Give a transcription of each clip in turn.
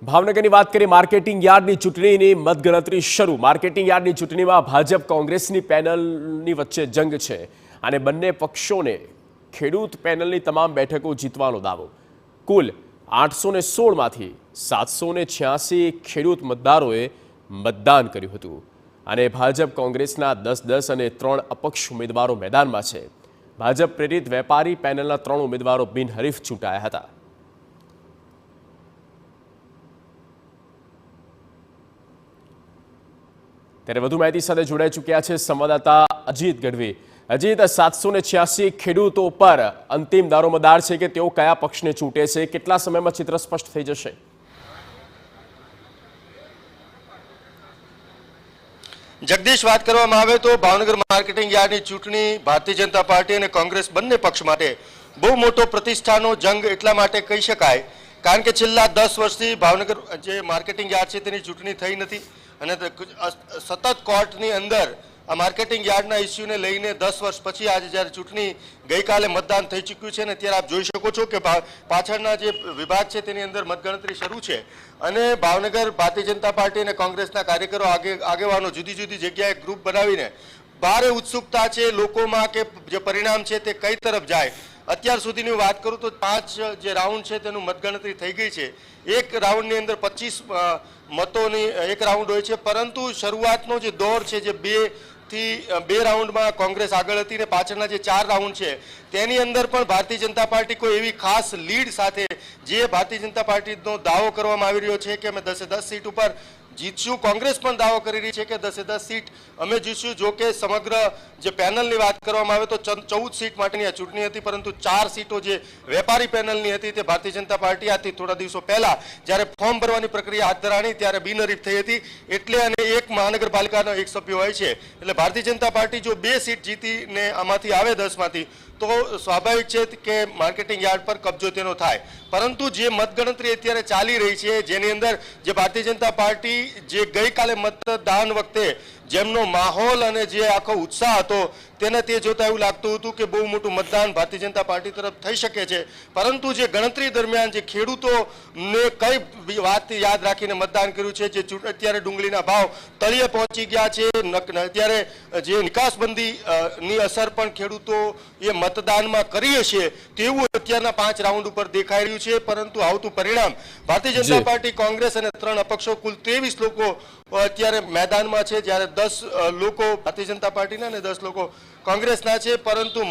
ભાવનગરની વાત કરીએ માર્કેટિંગ યાર્ડની ચૂંટણીની મતગણતરી શરૂ। માર્કેટિંગ યાર્ડની ચૂંટણીમાં ભાજપ કોંગ્રેસની પેનલની વચ્ચે જંગ છે અને બંને પક્ષોને ખેડૂત પેનલની તમામ બેઠકો જીતવાનો દાવો। કુલ 816માંથી 786 ખેડૂત મતદારોએ મતદાન કર્યું હતું અને ભાજપ કોંગ્રેસના 10-10 અને 3 અપક્ષ ઉમેદવારો મેદાનમાં છે। ભાજપ પ્રેરિત વેપારી પેનલના 3 ઉમેદવારો બિનહરીફ ચૂંટાયા હતા। ત્યારે વધુ માહિતી સાથે જોડાઈ ચૂક્યા છે સંવાદદાતા અજીત ગઢવી। અજીત, 786 ખેડૂતો પર અંતિમ દારોમદાર છે કે તેઓ કયા પક્ષને ચૂંટે છે, કેટલા સમયમાં ચિત્ર સ્પષ્ટ થઈ જશે? જગદીશ, વાત કરવામાં આવે તો ભાવનગર માર્કેટિંગ યાર્ડની ચૂંટણી ભારતીય જનતા પાર્ટી અને કોંગ્રેસ બંને પક્ષ માટે બહુ મોટો પ્રતિષ્ઠાનો જંગ એટલા માટે કહી શકાય કારણ કે છેલ્લા 10 વર્ષથી ભાવનગર જે માર્કેટિંગ યાર્ડ છે તેની ચૂંટણી થઈ નથી અને સતત કોર્ટની અંદર આ માર્કેટિંગ યાર્ડના ઇસ્યુને લઈને 10 વર્ષ પછી આજે જ્યારે ચૂંટણી ગઈકાલે મતદાન થઈ ચૂક્યું છે અને ત્યારે આપ જોઈ શકો છો કે પાછળના જે વિભાગ છે તેની અંદર મતગણતરી શરૂ છે અને ભાવનગર ભારતીય જનતા પાર્ટી અને કોંગ્રેસના કાર્યકરો આગેવાનો જુદી જુદી જગ્યાએ ગ્રુપ બનાવીને ભારે ઉત્સુકતા છે લોકોમાં કે જે પરિણામ છે તે કઈ તરફ જાય। અત્યાર સુધીની વાત કરું તો 5 જે રાઉન્ડ છે તેનું મતગણતરી થઈ ગઈ છે। એક રાઉન્ડની અંદર 25 મતોની એક રાઉન્ડ હોય છે, પરંતુ શરૂઆતનો જે દોર છે જે 2 રાઉન્ડમાં કોંગ્રેસ આગળ હતી ને પાછળના જે 4 રાઉન્ડ છે તેની અંદર પણ ભારતીય જનતા પાર્ટી કોઈ એવી ખાસ લીડ સાથે જે ભારતીય જનતા પાર્ટીનો દાવો કરવામાં આવી રહ્યો છે કે અમે 10-10 સીટ ઉપર જીતશું। કોંગ્રેસ પણ દાવો કરી રહી છે કે 10-10 સીટ અમે જીતશું। જો કે સમગ્ર જે પેનલની વાત કરવામાં આવે તો 14 સીટ માટેની આ ચૂંટણી હતી, પરંતુ 4 સીટો જે વેપારી પેનલની હતી તે ભારતીય જનતા પાર્ટી આથી થોડા દિવસો પહેલા જ્યારે ફોર્મ ભરવાની પ્રક્રિયા હાથ ધરાણી ત્યારે બિનહરીફ થઈ હતી એટલે અને એક મહાનગરપાલિકાનો એક સભ્ય હોય છે એટલે ભારતીય જનતા પાર્ટી જો 2 સીટ જીતીને આમાંથી આવે 10માંથી તો સ્વાભાવિક છે કે માર્કેટિંગ યાર્ડ પર કબજો તેનો થાય। પરંતુ જે મતગણતરી અત્યારે ચાલી રહી છે જેની અંદર જે ભારતીય જનતા પાર્ટી જે ગઈકાલે મતદાન વખતે જેમનો માહોલ અને જે આખો ઉત્સાહ હતો તેને તે જોતા એવું લાગતું હતું કે બહુ મોટું મતદાન ભારતીય જનતા પાર્ટી તરફ થઈ શકે છે, પરંતુ જે ગણતરી દરમિયાન જે ખેડૂતોને કઈ વાત યાદ રાખીને મતદાન કર્યું છે જે અત્યારે ડુંગળીના ભાવ તળિયે પહોંચી ગયા છે, અત્યારે જે નિકાસબંધીની અસર પણ ખેડૂતો એ મતદાનમાં કરી હશે તેવું અત્યારના 5 રાઉન્ડ ઉપર દેખાઈ રહ્યું છે। પરંતુ આવતું પરિણામ ભારતીય જનતા પાર્ટી, કોંગ્રેસ અને 3 અપક્ષો કુલ 23 લોકો અત્યારે મેદાનમાં છે, જ્યારે 10 લોકો ભારતીય જનતા પાર્ટીના અને 10 લોકો કોંગ્રેસના છે। પરંતુ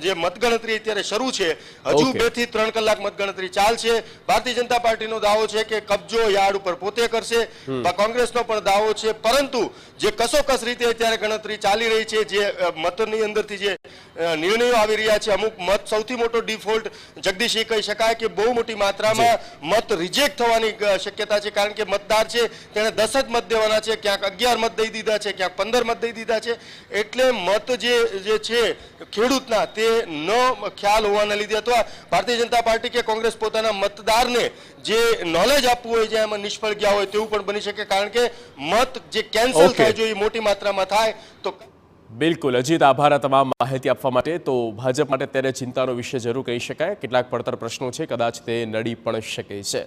જે મતગણતરી અત્યારે શરૂ છે હજુ 2 થી 3 કલાક મતગણતરી ચાલશે। ભારતીય જનતા પાર્ટીનો દાવો છે કે કબજો યાર્ડ ઉપર પોતે કરશે, કોંગ્રેસનો પણ દાવો છે, પરંતુ જે કસોકસ રીતે અત્યારે ગણતરી ચાલી રહી છે જે મતની અંદરથી જે નિર્ણયો આવી રહ્યા છે અમુક મત સૌથી મોટો ડિફોલ્ટ જગદીશ એ કહી શકાય કે બહુ મોટી માત્રામાં મત રિજેક્ટ થવાની શક્યતા છે કારણ કે મતદાર છે તેણે 10 જ મત દેવાના છે, ક્યાંક 11 મત દઈ દીધા છે, ક્યાંક 15 મત દઈ દીધા છે એટલે મત જે છે ખેડૂતના તે ન ખ્યાલ હોવાના લીધે અથવા ભારતીય જનતા પાર્ટી કે કોંગ્રેસ પોતાના મતદારને જે નોલેજ આપવું હોય છે એમાં નિષ્ફળ ગયા હોય તેવું પણ બની શકે કારણ કે મત જે કેન્સલ થાય જો એ મોટી માત્રામાં થાય તો બિલકુલ અજીત, આભાર આ તમામ માહિતી આપવા માટે। તો ભાજપ માટે અત્યારે ચિંતાનો વિષય જરૂર કહી શકાય, કેટલાક પડતર પ્રશ્નો છે, કદાચ તે નડી પણ શકે છે।